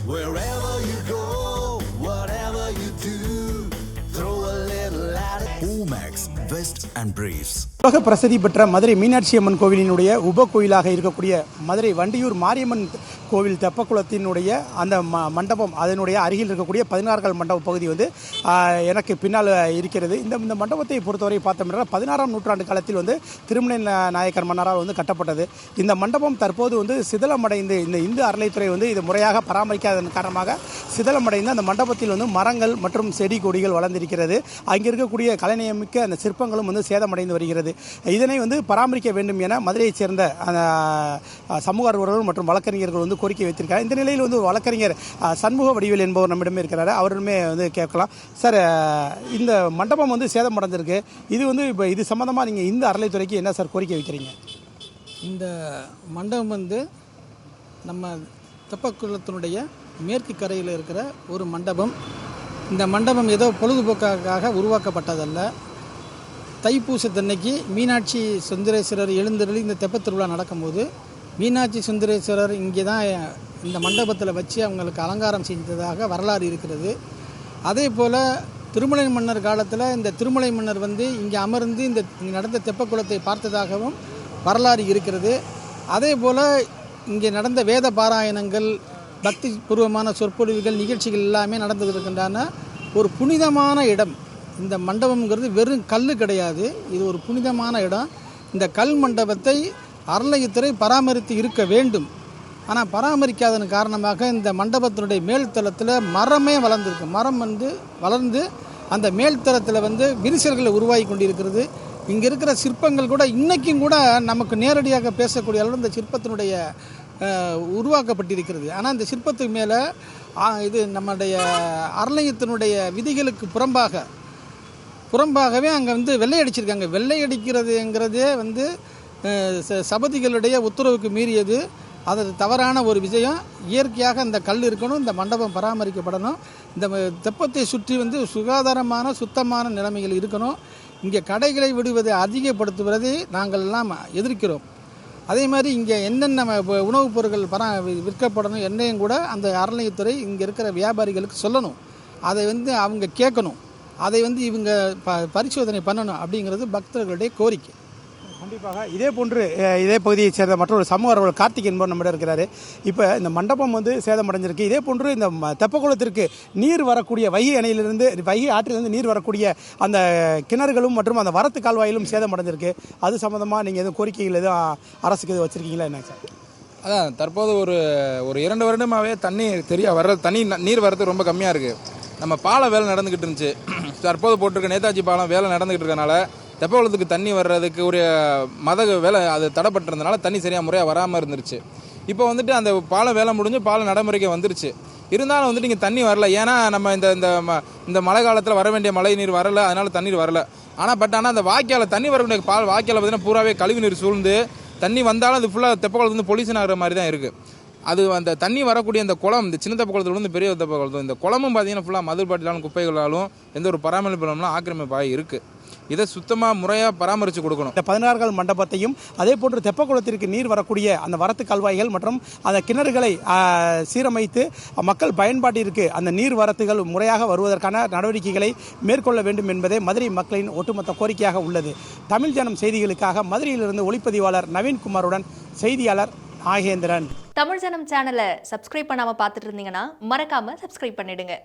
Wherever you go, whatever you do, throw a little at it. Omax, Vest and Briefs. உலக பிரசித்தி பெற்ற மதுரை மீனாட்சி அம்மன் கோவிலினுடைய உப கோயிலாக இருக்கக்கூடிய மதுரை வண்டியூர் மாரியம்மன் கோவில் தெப்பக்குளத்தினுடைய அந்த மண்டபம் அதனுடைய அருகில் இருக்கக்கூடிய 16 மண்டப பகுதி வந்து எனக்கு பின்னால் இருக்கிறது. இந்த மண்டபத்தை பொறுத்தவரை பார்த்தோம்னா 16ஆம் நூற்றாண்டு காலத்தில் வந்து திருமலை நாயக்கர் மன்னரால் வந்து கட்டப்பட்டது. இந்த மண்டபம் தற்போது வந்து சிதிலமடைந்து இந்த இந்து அறநிலைத்துறை வந்து இது முறையாக பராமரிக்காததன் காரணமாக சிதிலமடைந்து அந்த மண்டபத்தில் வந்து மரங்கள் மற்றும் செடி கொடிகள் வளர்ந்திருக்கிறது. அங்கே இருக்கக்கூடிய கலைநயமிக்க அந்த சிற்பங்களும் வந்து சேதமடைந்து வருகிறது. இதனை வந்து பராமரிக்க வேண்டும் என மதுரையைச் சேர்ந்த சமூக ஆர்வலர்கள் மற்றும் வழக்கறிஞர்கள் வந்து கோரிக்கை வைத்திருக்காங்க. இந்த நிலையில் வந்து வழக்கறிஞர் சண்முக வடிவேல் என்பவர் நம்மிடமே இருக்கிறாரு. அவருமே வந்து கேட்கலாம். சார், இந்த மண்டபம் வந்து சேதமடைஞ்சிருக்கு. இது வந்து இப்போ இது சம்மந்தமாக நீங்கள் இந்த அறநிலைத்துறைக்கு என்ன சார் கோரிக்கை வைக்கிறீங்க? இந்த மண்டபம் வந்து நம்ம தெப்பக்குளத்தினுடைய மேற்கு கரையில் இருக்கிற ஒரு மண்டபம். இந்த மண்டபம் ஏதோ பொழுதுபோக்காக உருவாக்கப்பட்டதல்ல. தைப்பூசத்தன்னைக்கு மீனாட்சி சுந்தரேஸ்வரர் எழுந்தருளி இந்த தெப்பத் திருவிழா நடக்கும்போது மீனாட்சி சுந்தரேஸ்வரர் இங்கே தான் இந்த மண்டபத்தில் வச்சு அவங்களுக்கு அலங்காரம் செஞ்சதாக வரலாறு இருக்கிறது. அதே போல் திருமலை மன்னர் காலத்தில் இந்த திருமலை மன்னர் வந்து இங்கே அமர்ந்து இந்த நடந்த தெப்பக்குளத்தை பார்த்ததாகவும் வரலாறு இருக்கிறது. அதே போல் இங்கே நடந்த வேத பாராயணங்கள், பக்தி பூர்வமான சொற்பொழிவுகள், நிகழ்ச்சிகள் எல்லாமே நடந்துகிட்டு ஒரு புனிதமான இடம். இந்த மண்டபம்ங்கிறது வெறும் கல் கிடையாது, இது ஒரு புனிதமான இடம். இந்த கல் மண்டபத்தை அறநிலையத்துறை பராமரித்து இருக்க வேண்டும். ஆனால் பராமரிக்காதன் காரணமாக இந்த மண்டபத்தினுடைய மேல்தளத்தில் மரமே வளர்ந்துருக்கு. மரம் வந்து வளர்ந்து அந்த மேல்தளத்தில் வந்து விரிசல்களை உருவாகி கொண்டிருக்கிறது. இங்கே இருக்கிற சிற்பங்கள் கூட இன்றைக்கும் கூட நமக்கு நேரடியாக பேசக்கூடிய அளவு இந்த சிற்பத்தினுடைய உருவாக்கப்பட்டிருக்கிறது. ஆனால் இந்த சிற்பத்துக்கு மேலே இது நம்முடைய அறநிலையத்தினுடைய விதிகளுக்கு புறம்பாகவே அங்கே வந்து வெள்ளை அடிச்சிருக்காங்க. வெள்ளை அடிக்கிறதுங்கிறதே வந்து சபதிகளுடைய உத்தரவுக்கு மீறியது. அது தவறான ஒரு விஷயம். இயற்கையாக அந்த கல் இருக்கணும், இந்த மண்டபம் பராமரிக்கப்படணும். இந்த தெப்பத்தை சுற்றி வந்து சுகாதாரமான சுத்தமான நிலைமைகள் இருக்கணும். இங்கே கடைகளை விடுவதை அதிகப்படுத்துவதை நாங்கள் எல்லாம் எதிர்க்கிறோம். அதே மாதிரி இங்கே என்னென்ன உணவுப் பொருட்கள் விற்கப்படணும் என்னையும் கூட அந்த அறநிலையத்துறை இங்கே இருக்கிற வியாபாரிகளுக்கு சொல்லணும். அதை வந்து அவங்க கேட்கணும். அதை வந்து இவங்க பரிசோதனை பண்ணணும் அப்படிங்கிறது பக்தர்களுடைய கோரிக்கை. கண்டிப்பாக இதே போன்று இதே பகுதியை சேர்ந்த மற்றொரு சமூக ஆர்வலர் கார்த்திக் என்பவர் நம்மிடம் இருக்கிறாரு. இப்போ இந்த மண்டபம் வந்து சேதமடைஞ்சிருக்கு. இதே போன்று இந்த தெப்பக்குளத்திற்கு நீர் வரக்கூடிய வைகை அணையிலிருந்து வைகை ஆற்றிலிருந்து நீர் வரக்கூடிய அந்த கிணறுகளும் மற்றும் அந்த வரத்து கால்வாயிலும் சேதமடைஞ்சிருக்கு. அது சம்மந்தமாக நீங்கள் எதுவும் கோரிக்கைகள் எதுவும் அரசுக்கு எதுவும் வச்சுருக்கீங்களா என்ன சார்? அதான் தற்போது ஒரு 2 வருடமாகவே நீர் வரது ரொம்ப கம்மியாக இருக்குது. நம்ம பாலம் வேலை நடந்துக்கிட்டு இருந்துச்சு. தற்போது போட்டிருக்க நேதாஜி பாலம் வேலை நடந்துக்கிட்டு இருக்கனால தெப்பக்குளத்துக்கு தண்ணி வர்றதுக்கு ஒரு வேலை அது தடைப்பட்டிருந்தனால தண்ணி சரியாக முறையாக வராமல் இருந்துருச்சு. இப்போ வந்துட்டு அந்த பாலம் வேலை முடிஞ்சு பாலம் நடைமுறைக்கு வந்துருச்சு. இருந்தாலும் வந்துட்டு இங்கே தண்ணி வரல. ஏன்னா நம்ம இந்த மழை காலத்தில் வர வேண்டிய மழை நீர் வரல, அதனால தண்ணீர் வரல. ஆனால் அந்த வாய்க்கால தண்ணி வரக்கூடிய வாய்க்கால பார்த்தீங்கன்னா பூராவே கழிவு நீர் சூழ்ந்து தண்ணி வந்தாலும் அது ஃபுல்லாக தெப்பக்குளத்து வந்து பொல்யூஷன் ஆகிற மாதிரி தான் இருக்குது. அது அந்த தண்ணி வரக்கூடிய இந்த குளம், இந்த சின்ன தெப்பக்குளத்துல வந்து பெரிய தெப்பக்குளம், இந்த குளமும் பார்த்தீங்கன்னா ஃபுல்லாக மது பாட்டிலாலும் குப்பைகளாலும் எந்த ஒரு பராமரிப்பு ஆக்கிரமிப்பாக இருக்குது. இதை சுத்தமாக முறையாக பராமரித்து கொடுக்கணும். இந்த 16 மண்டபத்தையும் அதே போன்று தெப்பக்குளத்திற்கு நீர் வரக்கூடிய அந்த வரத்து கால்வாய்கள் மற்றும் அந்த கிணறுகளை சீரமைத்து மக்கள் பயன்பாட்டிற்கு அந்த நீர் வரத்துகள் முறையாக வருவதற்கான நடவடிக்கைகளை மேற்கொள்ள வேண்டும் என்பதே மதுரை மக்களின் ஒட்டுமொத்த கோரிக்கையாக உள்ளது. தமிழ் ஜனம் செய்திகளுக்காக மதுரையிலிருந்து ஒளிப்பதிவாளர் நவீன்குமாருடன் செய்தியாளர் நாகேந்திரன். தமிழ் ஜனம் சேனலை சப்ஸ்கிரைப் பண்ணாமல் பார்த்துட்டு இருந்தீங்கன்னா மறக்காமல் சப்ஸ்கிரைப் பண்ணிடுங்க.